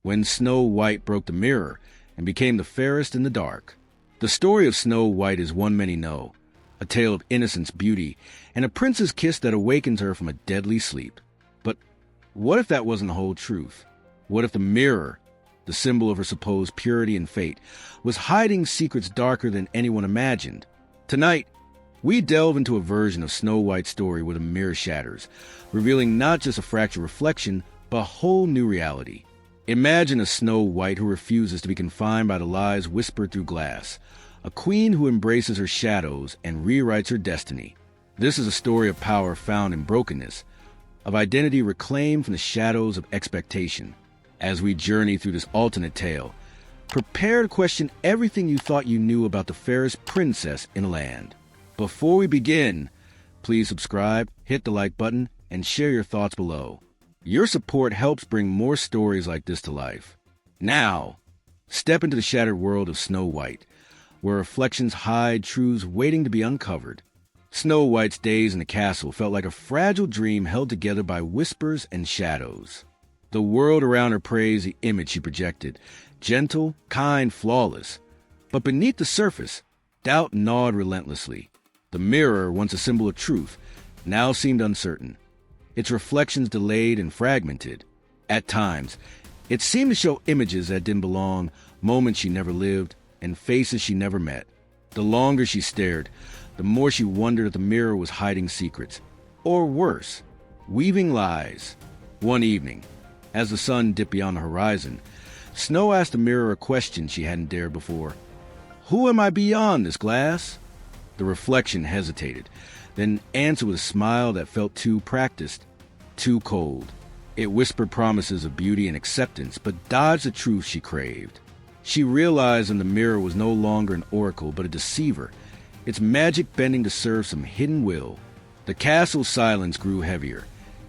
when Snow White broke the mirror and became the fairest in the dark. The story of Snow White is one many know, a tale of innocence, beauty, and a prince's kiss that awakens her from a deadly sleep. But what if that wasn't the whole truth? What if the mirror, the symbol of her supposed purity and fate, was hiding secrets darker than anyone imagined? Tonight, we delve into a version of Snow White's story where the mirror shatters, revealing not just a fractured reflection, but a whole new reality. Imagine a Snow White who refuses to be confined by the lies whispered through glass, a queen who embraces her shadows and rewrites her destiny. This is a story of power found in brokenness, of identity reclaimed from the shadows of expectation. As we journey through this alternate tale, prepare to question everything you thought you knew about the fairest princess in the land. Before we begin, please subscribe, hit the like button, and share your thoughts below. Your support helps bring more stories like this to life. Now, step into the shattered world of Snow White, where reflections hide truths waiting to be uncovered. Snow White's days in the castle felt like a fragile dream held together by whispers and shadows. The world around her praised the image she projected, gentle, kind, flawless. But beneath the surface, doubt gnawed relentlessly. The mirror, once a symbol of truth, now seemed uncertain. Its reflections delayed and fragmented. At times, it seemed to show images that didn't belong, moments she never lived, and faces she never met. The longer she stared, the more she wondered if the mirror was hiding secrets. Or worse, weaving lies. One evening, as the sun dipped beyond the horizon, Snow asked the mirror a question she hadn't dared before. "Who am I beyond this glass?" The reflection hesitated, then answered with a smile that felt too practiced, too cold. It whispered promises of beauty and acceptance, but dodged the truth she craved. She realized that the mirror was no longer an oracle, but a deceiver, its magic bending to serve some hidden will. The castle's silence grew heavier,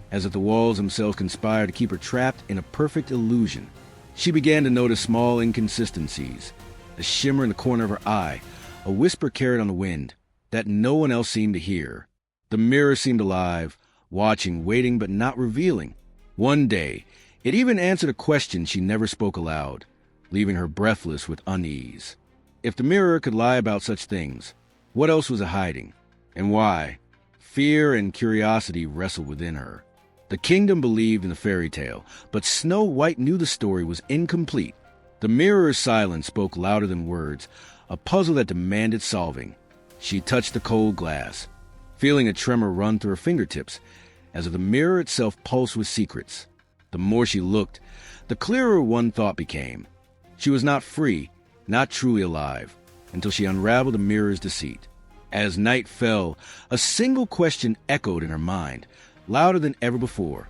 as if the walls themselves conspired to keep her trapped in a perfect illusion. She began to notice small inconsistencies, a shimmer in the corner of her eye, a whisper carried on the wind that no one else seemed to hear. The mirror seemed alive, watching, waiting, but not revealing. One day, it even answered a question she never spoke aloud, leaving her breathless with unease. If the mirror could lie about such things, what else was it hiding? And why? Fear and curiosity wrestled within her. The kingdom believed in the fairy tale, but Snow White knew the story was incomplete. The mirror's silence spoke louder than words, a puzzle that demanded solving. She touched the cold glass, feeling a tremor run through her fingertips, as if the mirror itself pulsed with secrets. The more she looked, the clearer one thought became. She was not free, not truly alive, until she unraveled the mirror's deceit. As night fell, a single question echoed in her mind, louder than ever before.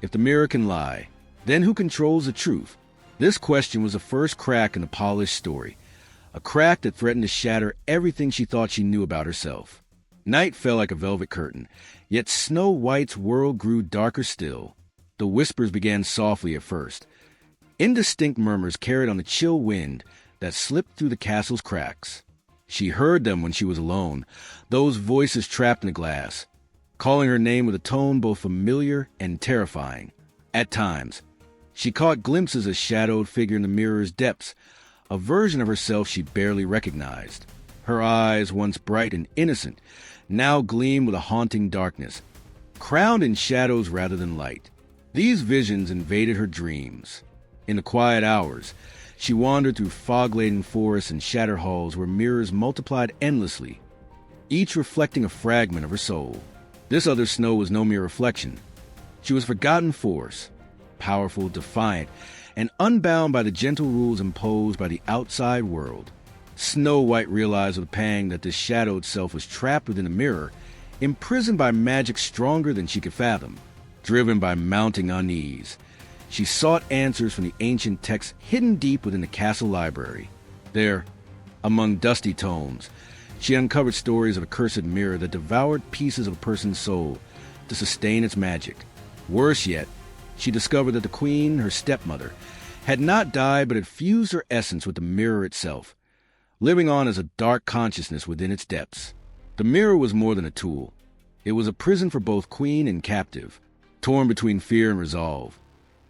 If the mirror can lie, then who controls the truth? This question was the first crack in the polished story, a crack that threatened to shatter everything she thought she knew about herself. Night fell like a velvet curtain, yet Snow White's world grew darker still. The whispers began softly at first. Indistinct murmurs carried on the chill wind that slipped through the castle's cracks. She heard them when she was alone, those voices trapped in the glass, calling her name with a tone both familiar and terrifying. At times, she caught glimpses of a shadowed figure in the mirror's depths, a version of herself she barely recognized. Her eyes, once bright and innocent, now gleamed with a haunting darkness, crowned in shadows rather than light. These visions invaded her dreams. In the quiet hours, she wandered through fog-laden forests and shattered halls where mirrors multiplied endlessly, each reflecting a fragment of her soul. This other Snow was no mere reflection. She was forgotten force, powerful, defiant, and unbound by the gentle rules imposed by the outside world. Snow White realized with a pang that this shadowed self was trapped within a mirror, imprisoned by magic stronger than she could fathom. Driven by mounting unease, she sought answers from the ancient texts hidden deep within the castle library. There, among dusty tomes, she uncovered stories of a cursed mirror that devoured pieces of a person's soul to sustain its magic. Worse yet, she discovered that the queen, her stepmother, had not died but had fused her essence with the mirror itself, living on as a dark consciousness within its depths. The mirror was more than a tool. It was a prison for both queen and captive, torn between fear and resolve.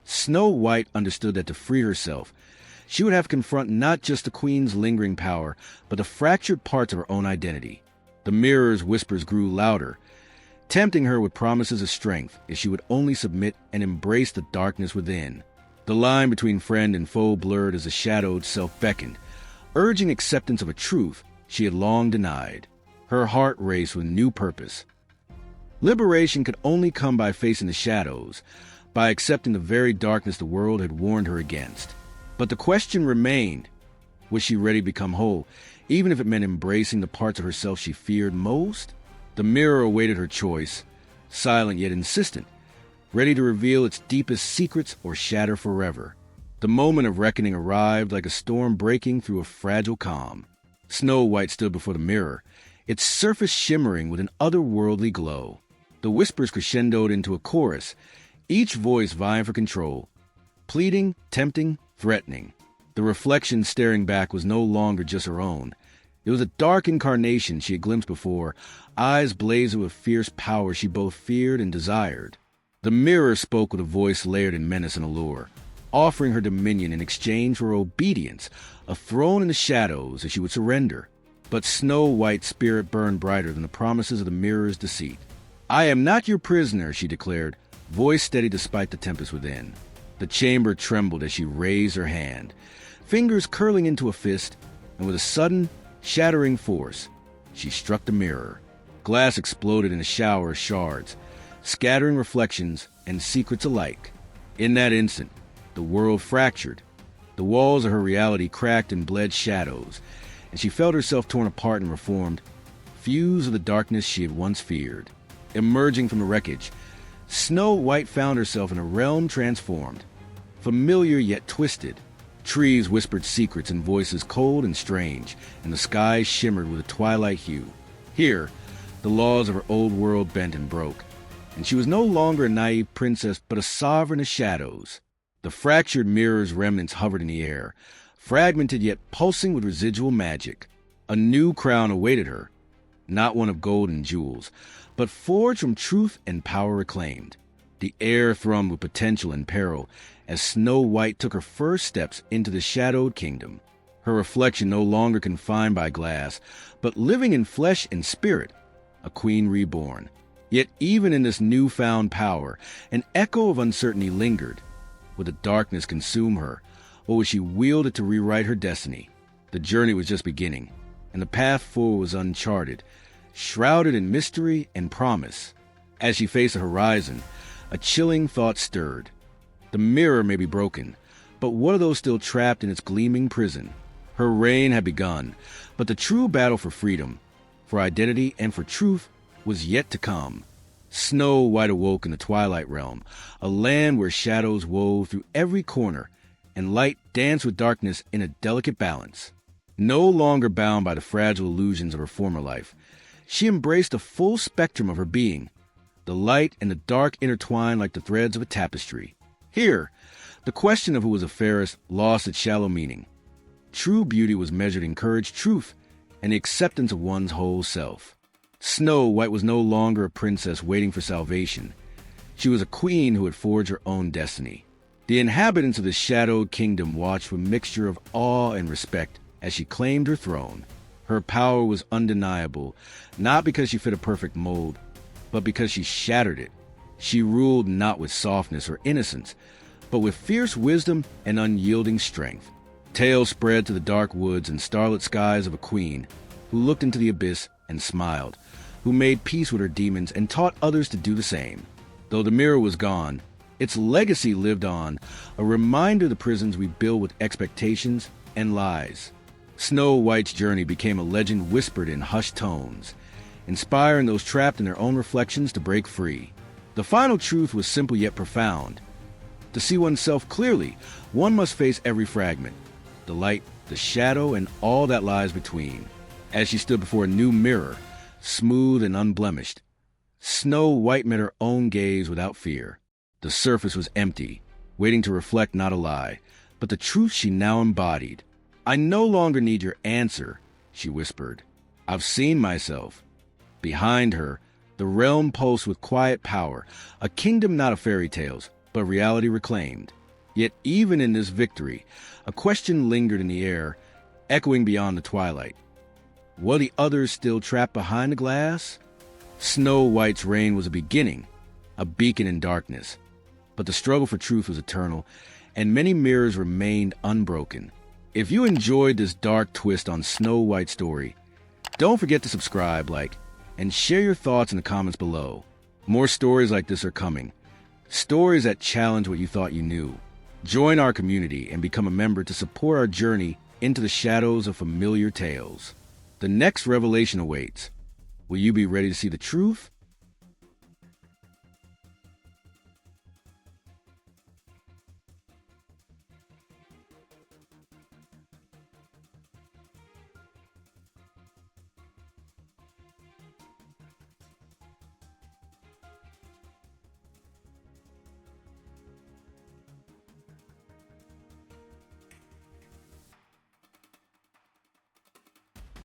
Snow White understood that to free herself, she would have to confront not just the queen's lingering power, but the fractured parts of her own identity. The mirror's whispers grew louder, tempting her with promises of strength if she would only submit and embrace the darkness within. The line between friend and foe blurred as the shadowed self beckoned, urging acceptance of a truth she had long denied. Her heart raced with new purpose. Liberation could only come by facing the shadows, by accepting the very darkness the world had warned her against. But the question remained, was she ready to become whole, even if it meant embracing the parts of herself she feared most? The mirror awaited her choice, silent yet insistent, ready to reveal its deepest secrets or shatter forever. The moment of reckoning arrived like a storm breaking through a fragile calm. Snow White stood before the mirror, its surface shimmering with an otherworldly glow. The whispers crescendoed into a chorus, each voice vying for control, pleading, tempting, threatening. The reflection staring back was no longer just her own. It was a dark incarnation she had glimpsed before, eyes blazing with fierce power she both feared and desired. The mirror spoke with a voice layered in menace and allure, offering her dominion in exchange for obedience, a throne in the shadows if she would surrender. But Snow White's spirit burned brighter than the promises of the mirror's deceit. "I am not your prisoner," she declared, voice steady despite the tempest within. The chamber trembled as she raised her hand, fingers curling into a fist, and with a sudden, shattering force, she struck the mirror. Glass exploded in a shower of shards, scattering reflections and secrets alike. In that instant, the world fractured. The walls of her reality cracked and bled shadows, and she felt herself torn apart and reformed, fused with the darkness she had once feared. Emerging from the wreckage, Snow White found herself in a realm transformed, familiar yet twisted. Trees whispered secrets in voices cold and strange, and the sky shimmered with a twilight hue. Here, the laws of her old world bent and broke, and she was no longer a naive princess but a sovereign of shadows. The fractured mirror's remnants hovered in the air, fragmented yet pulsing with residual magic. A new crown awaited her, not one of gold and jewels, but forged from truth and power reclaimed. The air thrummed with potential and peril as Snow White took her first steps into the shadowed kingdom, her reflection no longer confined by glass, but living in flesh and spirit, a queen reborn. Yet even in this newfound power, an echo of uncertainty lingered. Would the darkness consume her, or would she wield it to rewrite her destiny? The journey was just beginning, and the path forward was uncharted, shrouded in mystery and promise. As she faced the horizon, a chilling thought stirred. The mirror may be broken, but what of those still trapped in its gleaming prison? Her reign had begun, but the true battle for freedom, for identity, and for truth was yet to come. Snow White awoke in the Twilight Realm, a land where shadows wove through every corner, and light danced with darkness in a delicate balance. No longer bound by the fragile illusions of her former life, she embraced the full spectrum of her being. The light and the dark intertwined like the threads of a tapestry. Here, the question of who was the fairest lost its shallow meaning. True beauty was measured in courage, truth, and the acceptance of one's whole self. Snow White was no longer a princess waiting for salvation. She was a queen who had forged her own destiny. The inhabitants of the shadowed kingdom watched with a mixture of awe and respect as she claimed her throne. Her power was undeniable, not because she fit a perfect mold, but because she shattered it. She ruled not with softness or innocence, but with fierce wisdom and unyielding strength. Tales spread to the dark woods and starlit skies of a queen who looked into the abyss and smiled, who made peace with her demons and taught others to do the same. Though the mirror was gone, its legacy lived on, a reminder of the prisons we build with expectations and lies. Snow White's journey became a legend whispered in hushed tones, inspiring those trapped in their own reflections to break free. The final truth was simple yet profound. To see oneself clearly, one must face every fragment, the light, the shadow, and all that lies between. As she stood before a new mirror, smooth and unblemished, Snow White met her own gaze without fear. The surface was empty, waiting to reflect not a lie, but the truth she now embodied. "I no longer need your answer," she whispered. "I've seen myself." Behind her, the realm pulsed with quiet power, a kingdom not of fairy tales, but reality reclaimed. Yet even in this victory, a question lingered in the air, echoing beyond the twilight. Were the others still trapped behind the glass? Snow White's reign was a beginning, a beacon in darkness. But the struggle for truth was eternal, and many mirrors remained unbroken. If you enjoyed this dark twist on Snow White's story, don't forget to subscribe, like, and share your thoughts in the comments below. More stories like this are coming. Stories that challenge what you thought you knew. Join our community and become a member to support our journey into the shadows of familiar tales. The next revelation awaits. Will you be ready to see the truth